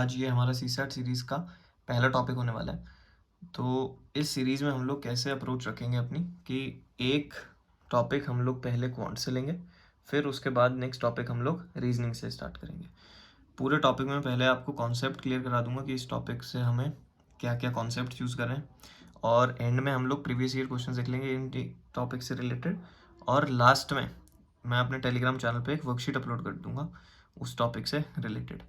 आज ये हमारा सीसैट सीरीज़ का पहला टॉपिक होने वाला है। तो इस सीरीज़ में हम लोग कैसे अप्रोच रखेंगे अपनी कि एक टॉपिक हम लोग पहले क्वांट से लेंगे, फिर उसके बाद नेक्स्ट टॉपिक हम लोग रीजनिंग से स्टार्ट करेंगे। पूरे टॉपिक में पहले आपको कॉन्सेप्ट क्लियर करा दूंगा कि इस टॉपिक से हमें क्या क्या कॉन्सेप्ट यूज़ कर रहे हैं, और एंड में हम लोग प्रीवियस ईयर क्वेश्चन देख लेंगे इन टॉपिक से रिलेटेड, और लास्ट में मैं अपने टेलीग्राम चैनल पे एक वर्कशीट अपलोड कर दूंगा उस टॉपिक से रिलेटेड।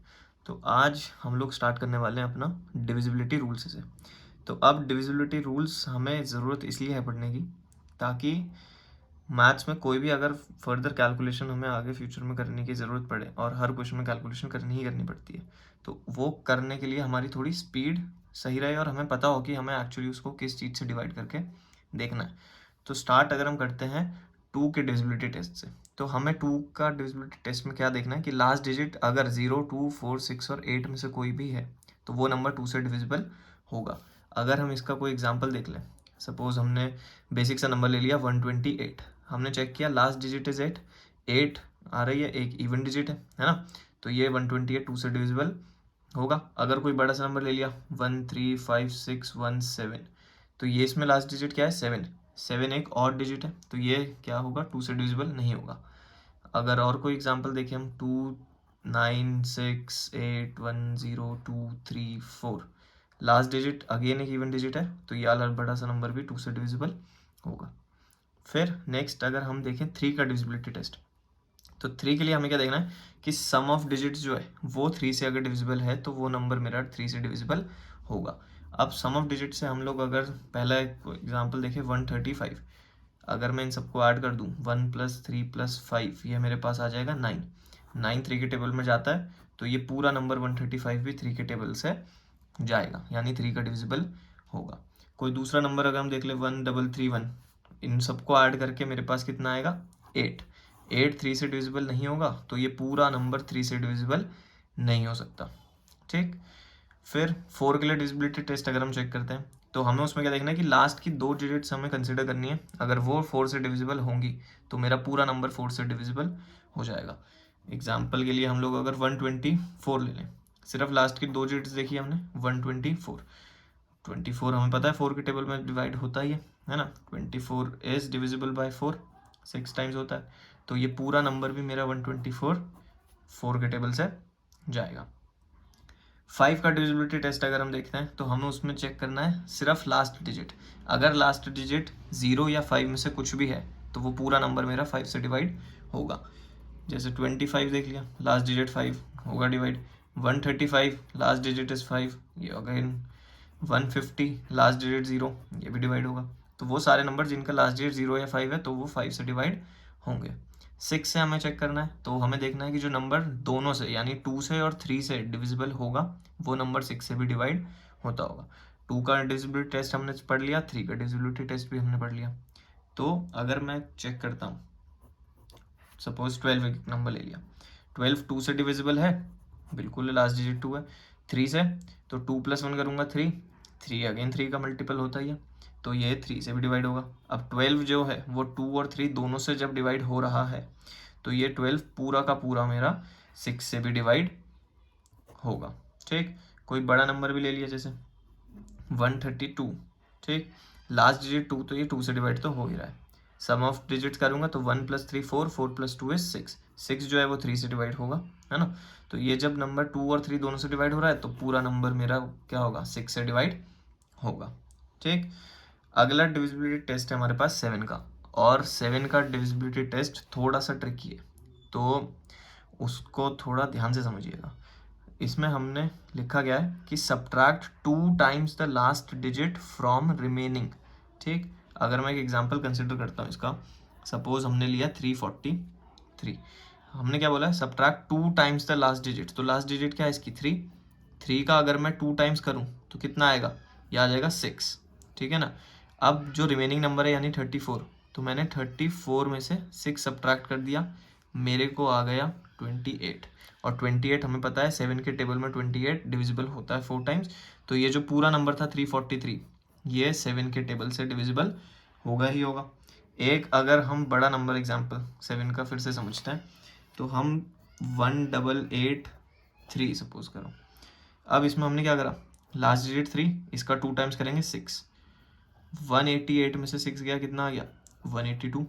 तो आज हम लोग स्टार्ट करने वाले हैं अपना डिविजिबिलिटी रूल्स से। तो अब डिविजिबिलिटी रूल्स हमें ज़रूरत इसलिए है पढ़ने की ताकि मैथ्स में कोई भी अगर फर्दर कैलकुलेशन हमें आगे फ्यूचर में करने की ज़रूरत पड़े, और हर क्वेश्चन में कैलकुलेशन करनी ही करनी पड़ती है, तो वो करने के लिए हमारी थोड़ी स्पीड सही रहे और हमें पता हो कि हमें एक्चुअली उसको किस चीज़ से डिवाइड करके देखना है। तो स्टार्ट अगर हम करते हैं 2 के डिविजिबिलिटी टेस्ट से, तो हमें 2 का डिविजिबिलिटी टेस्ट में क्या देखना है कि लास्ट डिजिट अगर 0, 2, 4, 6 और 8 में से कोई भी है तो वो नंबर 2 से डिविजिबल होगा। अगर हम इसका कोई एग्जांपल देख लें, सपोज हमने बेसिक सा नंबर ले लिया 128, हमने चेक किया लास्ट डिजिट इज 8 आ रही है, एक इवन डिजिट है ना, तो ये 128 2 से डिविजिबल होगा। अगर कोई बड़ा सा नंबर ले लिया 1, 3, 5, 6, 1, 7, तो ये इसमें लास्ट डिजिट क्या है 7, 7 एक और डिजिट है, तो ये क्या होगा 2 से डिविजिबल नहीं होगा। अगर और कोई एग्जांपल देखें हम 2, 9, 6, 8, 1, 0, 2, 3, 4, लास्ट डिजिट अगेन एक इवन डिजिट है, तो ये वाला बड़ा सा नंबर भी 2 से डिविजिबल होगा। फिर नेक्स्ट अगर हम देखें 3 का डिविजिबिलिटी टेस्ट, तो 3 के लिए हमें क्या देखना है कि सम ऑफ डिजिट्स जो है वो 3 से अगर डिविजिबल है तो वो नंबर मेरा 3 से डिविजिबल होगा। अब सम ऑफ डिजिट से हम लोग अगर पहला एग्जांपल देखें 135, अगर मैं इन सबको ऐड कर दूं 1 + 3 + 5, ये मेरे पास आ जाएगा 9, 9 3 के टेबल में जाता है, तो ये पूरा नंबर 135 भी 3 के टेबल से जाएगा, यानी 3 का डिविजिबल होगा। कोई दूसरा नंबर अगर हम देख ले 1331, इन सबको ऐड करके मेरे पास कितना आएगा 8, 8 3 से डिविजिबल नहीं होगा, तो ये पूरा नंबर 3 से डिविजिबल नहीं हो सकता। ठीक, फिर 4 के लिए डिविजिबिलिटी टेस्ट अगर हम चेक करते हैं, तो हमें उसमें क्या देखना है कि लास्ट की 2 डिजिट्स हमें कंसिडर करनी है, अगर वो 4 से डिविजिबल होंगी तो मेरा पूरा नंबर 4 से डिविजिबल हो जाएगा। एग्जाम्पल के लिए हम लोग अगर 124 ले लें, सिर्फ लास्ट की 2 डिजिट्स देखी हमने 124, 24 हमें पता है 4 के टेबल में डिवाइड होता ही है ना, 24 इज डिविजिबल बाय 4, 6 टाइम्स होता है, तो ये पूरा नंबर भी मेरा 124 4 के टेबल से जाएगा। 5 का डिविजिबिलिटी टेस्ट अगर हम देखते हैं, तो हमें उसमें चेक करना है सिर्फ लास्ट डिजिट, अगर लास्ट डिजिट 0 या 5 में से कुछ भी है तो वो पूरा नंबर मेरा 5 से डिवाइड होगा। जैसे 25 देख लिया, लास्ट डिजिट 5 होगा डिवाइड, 135 लास्ट डिजिट इज 5, ये अगेन 150 लास्ट डिजिट 0, ये भी डिवाइड होगा। तो वो सारे नंबर जिनका लास्ट डिजिट 0 या 5 है तो वो 5 से डिवाइड होंगे। 6 से हमें चेक करना है, तो हमें देखना है कि जो नंबर दोनों से यानी 2 से और 3 से डिविजिबल होगा वो नंबर 6 से भी डिवाइड होता होगा। 2 का डिविजिबिलिटी टेस्ट हमने पढ़ लिया, 3 का डिविजिबिलिटी टेस्ट भी हमने पढ़ लिया। तो अगर मैं चेक करता हूँ, सपोज 12 एक नंबर ले लिया, 12 2 से डिविजिबल है, बिल्कुल लास्ट डिजिट 2 है। 3 से, तो 2 + 1 करूँगा 3, 3 अगेन 3 का मल्टीपल होता ही है, तो ये 3 से भी डिवाइड होगा। अब 12 जो है वो 2 और 3 दोनों से जब डिवाइड हो रहा है तो ये 12 पूरा का पूरा मेरा 6 से भी डिवाइड होगा। ठीक, कोई बड़ा नंबर भी ले लिया जैसे 132, ठीक, लास्ट डिजिट 2, तो ये 2 से डिवाइड तो हो ही रहा है। सम ऑफ डिजिट्स करूँगा तो 1 + 3 4, 4 + 2 इज 6, 6 जो है वो 3 से डिवाइड होगा, है ना। तो ये जब नंबर 2 और 3 दोनों से डिवाइड हो रहा है तो पूरा नंबर मेरा क्या होगा 6 से डिवाइड होगा। ठीक, अगला डिविजिबिलिटी टेस्ट है हमारे पास 7 का, और 7 का डिविजिबिलिटी टेस्ट थोड़ा सा ट्रिकी है, तो उसको थोड़ा ध्यान से समझिएगा। इसमें हमने लिखा गया है कि subtract 2 times the last digit from remaining. ठीक, अगर मैं एक एग्जांपल कंसिडर करता हूँ इसका, सपोज हमने लिया 343, हमने क्या बोला है subtract 2 times the last digit, तो लास्ट डिजिट क्या है इसकी 3, 3 का अगर मैं 2 टाइम्स करूँ तो कितना आएगा, ये आ जाएगा 6, ठीक है ना। अब जो रिमेनिंग नंबर है यानी 34, तो मैंने 34 में से 6 सब्ट्रैक्ट कर दिया, मेरे को आ गया 28, और 28 हमें पता है 7 के टेबल में 28 डिविजिबल होता है 4 टाइम्स, तो ये जो पूरा नंबर था 343 ये 7 के टेबल से डिविजिबल होगा ही होगा। एक अगर हम बड़ा नंबर एग्जांपल 7 का फिर से समझते हैं, तो हम 1883 सपोज करो, अब इसमें हमने क्या करा, लास्ट डिजिट 3, इसका 2 टाइम्स करेंगे 6, 188 में से 6 गया, कितना आ गया 182,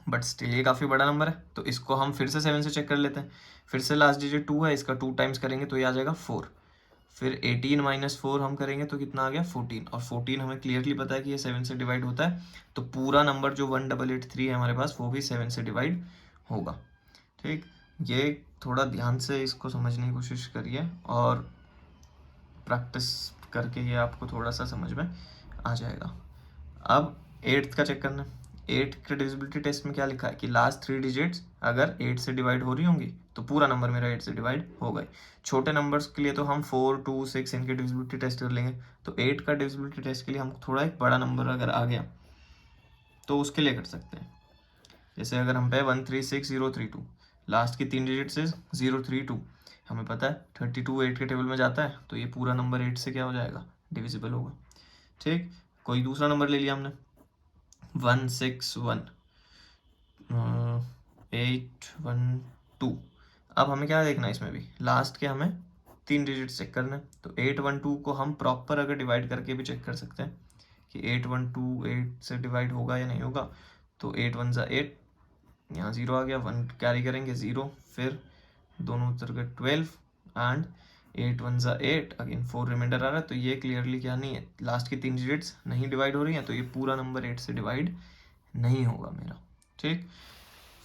बट स्टिल ये काफ़ी बड़ा नंबर है, तो इसको हम फिर से 7 से चेक कर लेते हैं। फिर से लास्ट डिजिट 2 है, इसका 2 टाइम्स करेंगे तो ये आ जाएगा 4, फिर 18 माइनस 4 हम करेंगे तो कितना आ गया 14, और 14 हमें क्लियरली पता है कि ये 7 से डिवाइड होता है, तो पूरा नंबर जो 1883 है हमारे पास वो भी 7 से डिवाइड होगा। ठीक, ये थोड़ा ध्यान से इसको समझने की कोशिश करिए और प्रैक्टिस करके ये आपको थोड़ा सा समझ में आ जाएगा। अब 8th का चेक करना है। 8 के डिविजिबिलिटी टेस्ट में क्या लिखा है कि लास्ट 3 डिजिट्स अगर 8 से डिवाइड हो रही होंगी तो पूरा नंबर मेरा 8 से डिवाइड हो गए। छोटे नंबर्स के लिए तो हम 4, 2, 6 इनके डिविजिबिलिटी टेस्ट कर लेंगे, तो 8 का डिविजिबिलिटी टेस्ट के लिए हम थोड़ा एक बड़ा नंबर अगर आ गया तो उसके लिए कर सकते हैं। जैसे अगर हम पे 136032, लास्ट की 3 डिजिट से 032, हमें पता है 32 8 के टेबल में जाता है, तो ये पूरा नंबर 8 से क्या हो जाएगा, डिविजिबल होगा। ठीक, कोई दूसरा नंबर ले लिया हमने 161 812, अब हमें क्या देखना है इसमें भी, लास्ट के हमें 3 डिजिट चेक करना है, तो 812 को हम प्रॉपर अगर डिवाइड करके भी चेक कर सकते हैं कि 812 8 से डिवाइड होगा या नहीं होगा, तो 8 1 ज़ा 8, यहाँ 0 आ गया, 1 कैरी करेंगे 0, फिर दोनों उतर गए 12 एंड 8 1 ज़ा 8, अगेन 4 रिमाइंडर आ रहा है, तो ये क्लियरली क्या नहीं है, लास्ट की 3 डिजिट्स नहीं डिवाइड हो रही हैं, तो ये पूरा नंबर 8 से डिवाइड नहीं होगा मेरा। ठीक,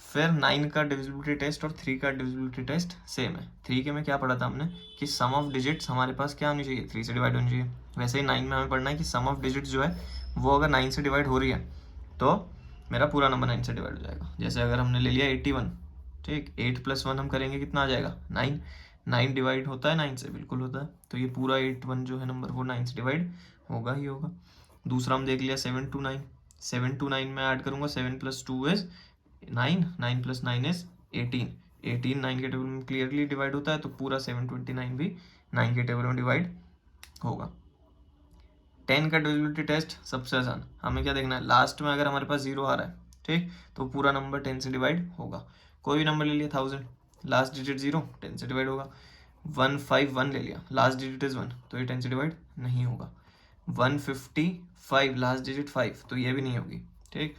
फिर 9 का डिविजिबिलिटी टेस्ट और 3 का डिविजिबिलिटी टेस्ट सेम है। 3 के में क्या पढ़ा था हमने कि सम ऑफ डिजिट्स हमारे पास क्या होनी चाहिए, 3 से डिवाइड होनी चाहिए। वैसे ही 9 में हमें पढ़ना है कि सम ऑफ डिजिट्स जो है वो अगर 9 से डिवाइड हो रही है तो मेरा पूरा नंबर 9 से डिवाइड हो जाएगा। जैसे अगर हमने ले लिया 81, ठीक, 8 + 1 हम करेंगे कितना आ जाएगा 9, 9 डिवाइड होता है 9 से, बिल्कुल होता है, तो ये पूरा 81 जो है नंबर वो 9 से डिवाइड होगा ही होगा। दूसरा हम देख लिया 729, 729 में ऐड करूँगा 7 + 2 इज 9, 9 + 9 इज 18, 18 9 के टेबल में क्लियरली डिवाइड होता है, तो पूरा 729 भी 9 के टेबल में डिवाइड होगा। 10 का डिविजिबिलिटी टेस्ट सबसे आसान, हमें क्या देखना है, लास्ट में अगर हमारे पास 0 आ रहा है, ठीक, तो पूरा नंबर 10 से डिवाइड होगा। कोई भी नंबर ले लिया 1000, लास्ट डिजिट 0, 10 से डिवाइड होगा। 151 ले लिया, लास्ट डिजिट इज 1, तो ये 10 से डिवाइड नहीं होगा। 155, लास्ट डिजिट 5, तो ये भी नहीं होगी। ठीक,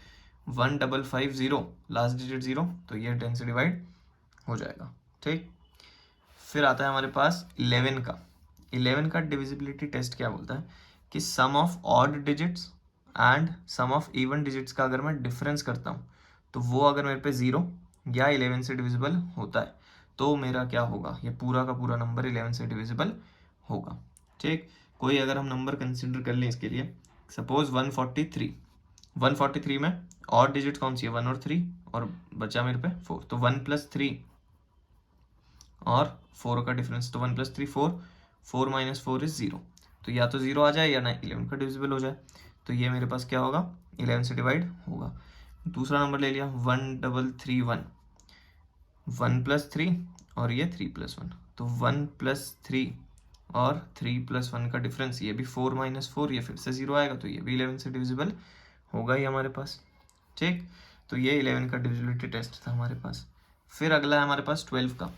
1550, लास्ट डिजिट 0, तो ये 10 से डिवाइड हो जाएगा। ठीक, फिर आता है हमारे पास 11 का। 11 का डिविजिबिलिटी टेस्ट क्या बोलता है कि sum of odd digits and sum of even digits का अगर मैं डिफरेंस करता हूँ तो वो अगर मेरे पे 0 या 11 से डिविजिबल होता है तो मेरा क्या होगा, ये पूरा का पूरा नंबर 11 से डिविजिबल होगा। ठीक, कोई अगर हम नंबर कंसिडर कर लें इसके लिए, सपोज 143, 143 में ऑड डिजिट कौन सी है 1 और 3, और बचा मेरे पे 4, तो 1 + 3 और 4 का डिफरेंस, तो 1 + 3 4, 4 - 4 इज 0, तो या तो 0 आ जाए या ना 11 का डिविजिबल हो जाए, तो ये मेरे पास क्या होगा 11 से डिवाइड होगा। दूसरा नंबर ले लिया 1331, 1 + 3 और ये 3 + 1, तो 1 + 3 और 3 + 1 का डिफरेंस, ये भी 4 - 4, ये फिर से 0 आएगा, तो ये भी 11 से डिविजिबल होगा ही हमारे पास। ठीक, तो ये 11 का डिविजिबिलिटी टेस्ट था हमारे पास। फिर अगला है हमारे पास 12 का।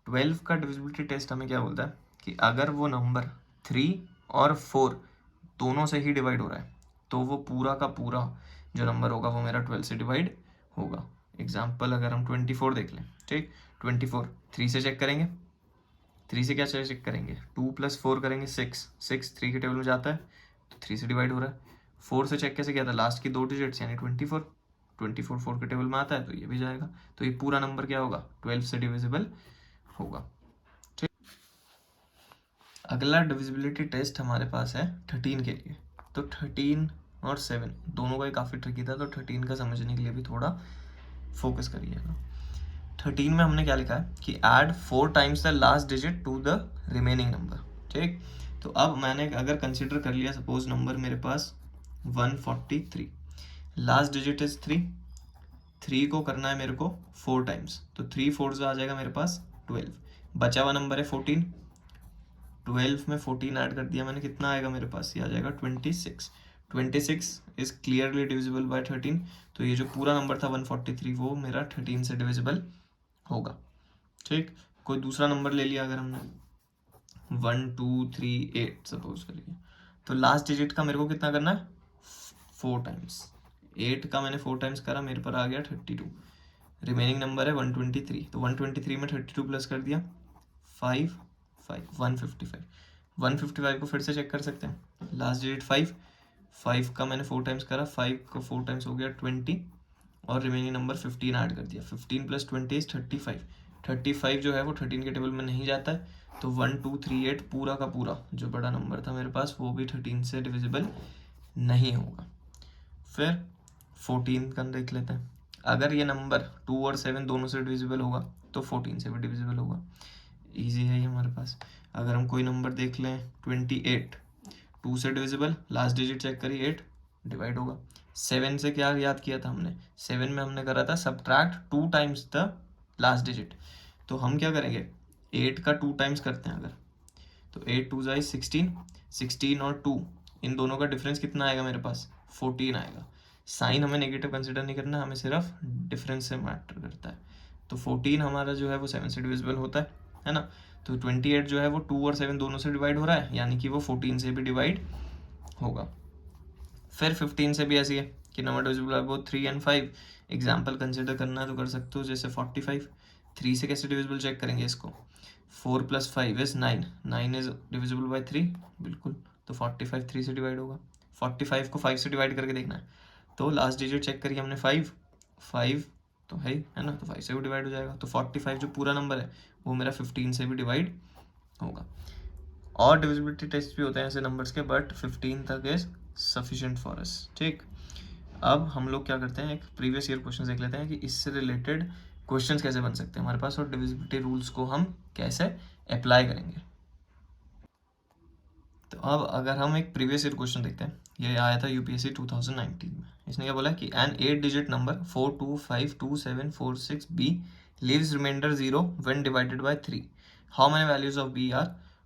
12 का डिविजिबिलिटी टेस्ट हमें क्या बोलता है कि अगर वो नंबर 3 और 4 दोनों से ही डिवाइड हो रहा है तो वो पूरा का पूरा जो नंबर होगा वो मेरा 12 से डिवाइड होगा। एग्जाम्पल अगर हम 24 देख लें, ठीक, 24 3 से चेक करेंगे, 3 से क्या चेक करेंगे, 2 + 4 करेंगे 6, 6 3 के टेबल में जाता है तो 3 से डिवाइड हो रहा है। 4 से चेक कैसे किया था, लास्ट की 2 डिजिट्स यानी 24, 24 4 के टेबल में आता है तो ये भी जाएगा, तो ये पूरा नंबर क्या होगा 12 से डिविजिबल होगा। ठीक, अगला डिविजिबिलिटी टेस्ट हमारे पास है 13 के लिए, तो 13 और 7 दोनों का ही काफ़ी ट्रिकी था, तो 13 का समझने के लिए भी थोड़ा फोकस करिएगा। 13 में हमने क्या लिखा है कि add 4 times the last digit to the remaining number. ठीक, तो अब मैंने अगर कंसिडर कर लिया सपोज नंबर मेरे पास 143, लास्ट डिजिट इज 3, 3 को करना है मेरे को 4 टाइम्स, तो 3 4 आ जाएगा मेरे पास 12, बचा हुआ नंबर है 14, 12 में 14 ऐड कर दिया मैंने, कितना आएगा मेरे पास, ये आ जाएगा 26, 26 इज क्लियरली डिविजिबल बाय 13, तो ये जो पूरा नंबर था 143 वो मेरा 13 से डिविजिबल होगा। ठीक, कोई दूसरा नंबर ले लिया अगर हमने 1 2 3 8 सपोज करिए, तो लास्ट डिजिट का मेरे को कितना करना है, 4 टाइम्स। 8 का मैंने 4 टाइम्स करा, मेरे पर आ गया 32। रिमेनिंग नंबर है 123, तो 123 में 32 प्लस कर दिया 5 5 155। 155 को फिर से चेक कर सकते हैं, लास्ट डिजिट 5, 5 का मैंने 4 टाइम्स करा, 5 का 4 टाइम्स हो गया 20, और रिमेनिंग नंबर 15 ऐड कर दिया, 15 प्लस 20 इज 35। 35 जो है वो 13 के टेबल में नहीं जाता है, तो 1238 पूरा का पूरा जो बड़ा नंबर था मेरे पास वो भी 13 से डिविजिबल नहीं होगा। फिर 14 का देख लेते हैं, अगर ये नंबर 2 और 7 दोनों से डिविजिबल होगा तो 14 से भी डिविजिबल होगा, इजी है ये हमारे पास। अगर हम कोई नंबर देख लें 28, 2 से डिविजिबल, लास्ट डिजिट चेक करिए 8, डिवाइड होगा। 7 से क्या याद किया था हमने, 7 में हमने करा था subtract 2 times the last digit, तो हम क्या करेंगे 8 का 2 टाइम्स करते हैं अगर, तो 8 2 जाए 16, 16 और 2 इन दोनों का डिफरेंस कितना आएगा मेरे पास, 14 आएगा। साइन हमें नेगेटिव कंसिडर नहीं करना, हमें सिर्फ डिफरेंस से मैटर करता है, तो 14 हमारा जो है वो 7 से डिविजिबल होता है ना। तो 28 जो है वो 2 और 7 दोनों से डिवाइड हो रहा है, यानी कि वो 14 से भी डिवाइड होगा। फिर 15 से भी ऐसी है कि नंबर डिविजिबल है बोथ 3 एंड 5। एग्जाम्पल कंसिडर करना है तो कर सकते हो, जैसे 45, 3 से कैसे डिविजिबल चेक करेंगे इसको, 4 + 5 इज 9, 9 इज डिविजिबल बाय 3, बिल्कुल, तो 45 3 से डिवाइड होगा। 45 को 5 से डिवाइड करके देखना है, तो लास्ट डिजिट चेक करिए हमने 5, 5 तो है ना, तो 5 से भी डिवाइड हो जाएगा, तो 45 जो पूरा नंबर है वो मेरा 15 से भी डिवाइड होगा। और डिविजिबिलिटी टेस्ट भी होते हैं ऐसे नंबर्स के, बट 15 तक इज सफिशिएंट फॉर अस। ठीक, अब हम लोग क्या करते हैं, एक प्रीवियस ईयर क्वेश्चन देख लेते हैं कि इससे रिलेटेड क्वेश्चंस कैसे बन सकते हैं हमारे पास, और डिविजिबिलिटी रूल्स को हम कैसे अप्लाई करेंगे। तो अब अगर हम एक प्रीवियस ईयर क्वेश्चन देखते हैं, ये आया था यूपीएससी 2019 में। इसने क्या बोला कि an 8 digit number 425274 6b leaves remainder 0 when divided by 3, how many values of b are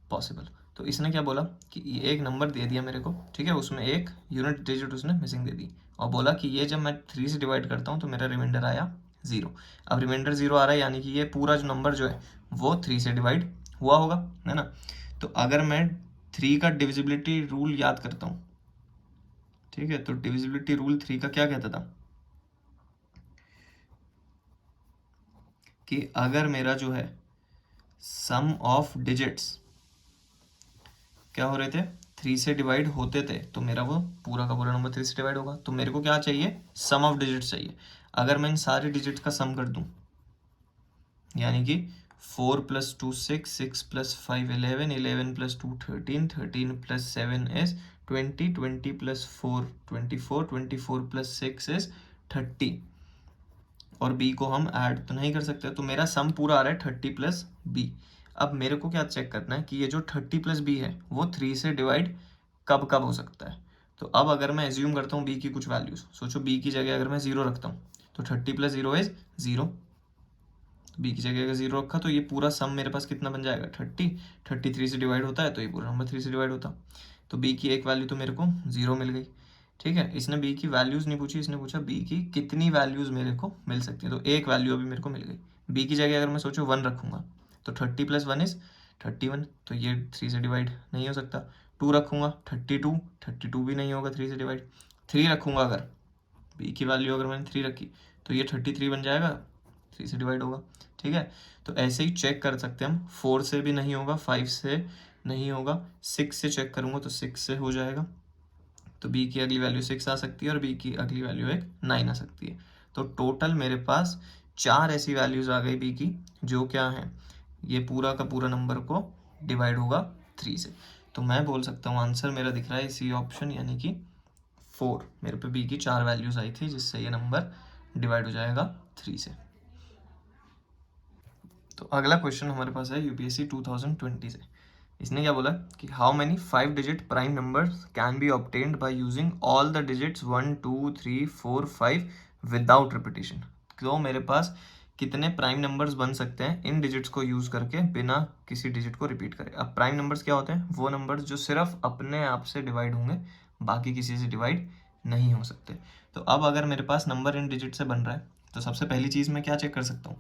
possible. तो इसने क्या बोला कि ये एक नंबर दे दिया मेरे को, ठीक है, उसमें एक यूनिट डिजिट उसने मिसिंग दे दी, और बोला कि ये जब मैं 3 से डिवाइड करता हूँ तो मेरा रिमाइंडर आया 0। अब रिमाइंडर 0 आ रहा है, यानी कि ये पूरा जो नंबर जो है वो 3 से डिवाइड हुआ होगा, है ना। तो अगर मैं 3 का डिविजिबिलिटी रूल याद करता हूँ, ठीक है, तो डिविजिबिलिटी रूल 3 का क्या कहता था कि अगर मेरा जो है सम ऑफ डिजिट्स क्या हो रहे थे, 3 से डिवाइड होते थे, तो मेरा वो पूरा का पूरा नंबर 3 से डिवाइड होगा। तो मेरे को क्या चाहिए, सम ऑफ डिजिट्स चाहिए। अगर मैं इन सारे डिजिट्स का सम कर दूं, यानी कि 4 + 2 6, 6 + 5 11, 11 + 2 13, 13 + 7 is 20, 20 + 4 24, 24 + 6 is 30, और b को हम ऐड तो नहीं कर सकते, तो मेरा सम पूरा आ रहा है 30 + b। अब मेरे को क्या चेक करना है कि ये जो 30 + b है वो 3 से डिवाइड कब कब हो सकता है। तो अब अगर मैं एज्यूम करता हूँ b की कुछ वैल्यूज, सोचो b की जगह अगर मैं 0 रखता हूँ, तो 30 + 0 इज 0, बी की जगह अगर 0 रखा तो ये पूरा सम मेरे पास कितना बन जाएगा 30, 33 से डिवाइड होता है तो ये पूरा नंबर 3 से डिवाइड होता, तो बी की एक वैल्यू तो मेरे को 0 मिल गई। ठीक है, इसने बी की वैल्यूज़ नहीं पूछी, इसने पूछा बी की कितनी वैल्यूज़ मेरे को मिल सकती है, तो एक वैल्यू अभी मेरे को मिल गई। बी की जगह अगर मैं सोचूं 1 रखूँगा तो 30 + 1 इज 31, तो ये 3 से डिवाइड नहीं हो सकता। 2 रखूँगा 32, 32 भी नहीं होगा 3 से डिवाइड। 3 रखूँगा अगर, बी की वैल्यू अगर मैंने 3 रखी तो ये 33 बन जाएगा, 3 से डिवाइड होगा। ठीक है, तो ऐसे ही चेक कर सकते हैं हम, 4 से भी नहीं होगा, 5 से नहीं होगा, 6 से चेक करूँगा तो 6 से हो जाएगा, तो b की अगली वैल्यू 6 आ सकती है और b की अगली वैल्यू एक 9 आ सकती है। तो टोटल मेरे पास 4 ऐसी वैल्यूज़ आ गई b की, जो क्या है, ये पूरा का पूरा नंबर को डिवाइड होगा 3 से। तो मैं बोल सकता हूँ आंसर मेरा दिख रहा है इसी ऑप्शन, यानी कि 4, मेरे पे b की 4 वैल्यूज़ आई थी जिससे ये नंबर डिवाइड हो जाएगा 3 से। तो अगला क्वेश्चन हमारे पास है यूपीएससी 2020 से। इसने क्या बोला कि how many 5 digit prime numbers can be obtained by using all the digits 1 2 3 4 5 without repetition. तो मेरे पास कितने प्राइम नंबर्स बन सकते हैं इन डिजिट्स को यूज़ करके बिना किसी डिजिट को रिपीट करे। अब प्राइम नंबर्स क्या होते हैं, वो नंबर्स जो सिर्फ अपने आप से डिवाइड होंगे, बाकी किसी से डिवाइड नहीं हो सकते। तो अब अगर मेरे पास नंबर इन डिजिट से बन रहा है तो सबसे पहली चीज़ मैं क्या चेक कर सकता हूँ,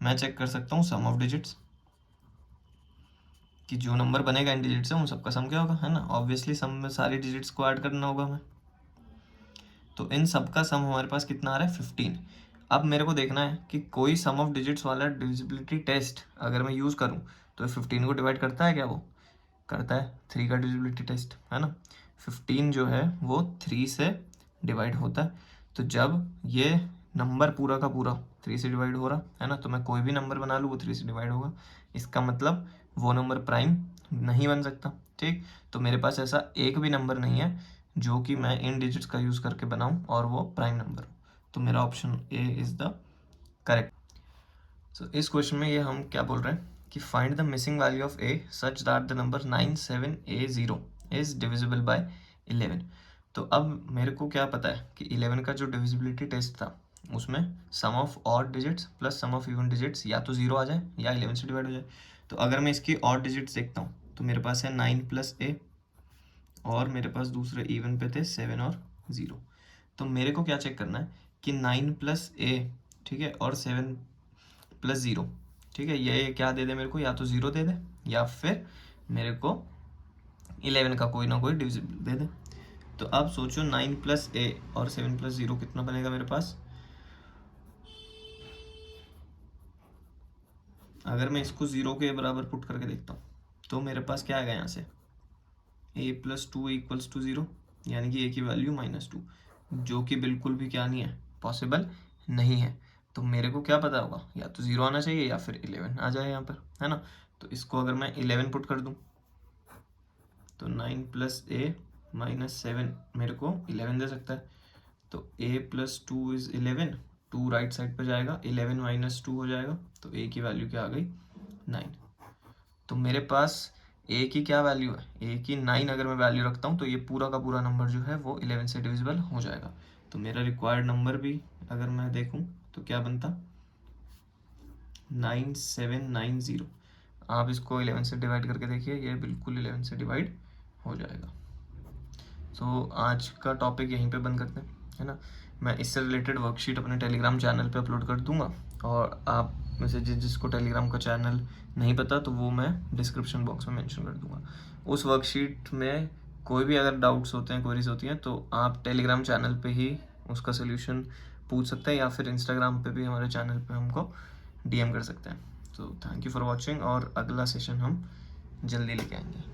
मैं चेक कर सकता हूँ सम ऑफ डिजिट्स, कि जो नंबर बनेगा इन डिजिट से उन सबका सम क्या होगा, है ना। ऑब्वियसली सम में सारी डिजिट्स को ऐड करना होगा हमें, तो इन सबका सम हमारे पास कितना आ रहा है 15। अब मेरे को देखना है कि कोई सम ऑफ डिजिट्स वाला डिविजिबिलिटी टेस्ट अगर मैं यूज़ करूँ तो 15 को डिवाइड करता है क्या, वो करता है। 3 का डिविजिबिलिटी टेस्ट, है ना। 15 जो है वो 3 से डिवाइड होता है। तो जब ये नंबर पूरा का पूरा 3 से डिवाइड हो रहा है ना, तो मैं कोई भी नंबर बना लूँ वो 3 से डिवाइड होगा। इसका मतलब वो नंबर प्राइम नहीं बन सकता, ठीक। तो मेरे पास ऐसा एक भी नंबर नहीं है जो कि मैं इन डिजिट्स का यूज़ करके बनाऊं और वो प्राइम नंबर हो। तो मेरा option A is the correct. So इस क्वेश्चन में ये हम क्या बोल रहे हैं कि find the missing value of A such that the number 97A0 is divisible by 11। तो अब मेरे को क्या पता है कि 11 का जो डिविजिबिलिटी टेस्ट था उसमें sum of odd digits plus sum of even digits या तो 0 आ जाए या 11 से डिवाइड हो जाए। तो अगर मैं इसकी ऑड डिजिट्स देखता हूँ तो मेरे पास है 9 + A और मेरे पास दूसरे इवन पे थे 7 और 0। तो मेरे को क्या चेक करना है कि 9 + A, ठीक है, और 7 + 0, ठीक है, ये क्या दे दे मेरे को, या तो 0 दे दे या फिर मेरे को 11 का कोई ना कोई डिविजिबल दे दे। तो अब सोचो 9 + A और 7 + 0 कितना बनेगा मेरे पास। अगर मैं इसको 0 के बराबर पुट करके देखता हूँ तो मेरे पास क्या आएगा यहाँ से, A + 2 = 0, यानी कि A की वैल्यू -2, जो कि बिल्कुल भी क्या नहीं है, पॉसिबल नहीं है। तो मेरे को क्या पता होगा, या तो 0 आना चाहिए या फिर 11 आ जाए यहाँ पर, है ना। तो इसको अगर मैं 11 पुट कर दूँ तो 9 + A - 7 मेरे को 11 दे सकता है। तो A + 2 = 11, 2 राइट साइड पर जाएगा, 11 - 2 हो जाएगा, तो A की वैल्यू क्या आ गई 9। तो मेरे पास A की क्या वैल्यू है, A की 9 अगर मैं वैल्यू रखता हूँ तो ये पूरा का पूरा नंबर जो है वो 11 से डिविजिबल हो जाएगा। तो मेरा रिक्वायर्ड नंबर भी अगर मैं देखूँ तो क्या बनता 9790। आप इसको 11 से डिवाइड करके देखिए, ये बिल्कुल 11 से डिवाइड हो जाएगा। तो आज का टॉपिक यहीं पे बंद करते हैं, है ना। मैं इससे रिलेटेड वर्कशीट अपने टेलीग्राम चैनल पे अपलोड कर दूंगा, और आप में से जिसको टेलीग्राम का चैनल नहीं पता तो वो मैं डिस्क्रिप्शन बॉक्स में मेंशन कर दूंगा। उस वर्कशीट में कोई भी अगर डाउट्स होते हैं, क्वेरीज होती हैं, तो आप टेलीग्राम चैनल पे ही उसका सोल्यूशन पूछ सकते हैं, या फिर इंस्टाग्राम पे भी हमारे चैनल पे हमको DM कर सकते हैं। तो थैंक यू फॉर वॉचिंग, और अगला सेशन हम जल्दी लेके आएंगे।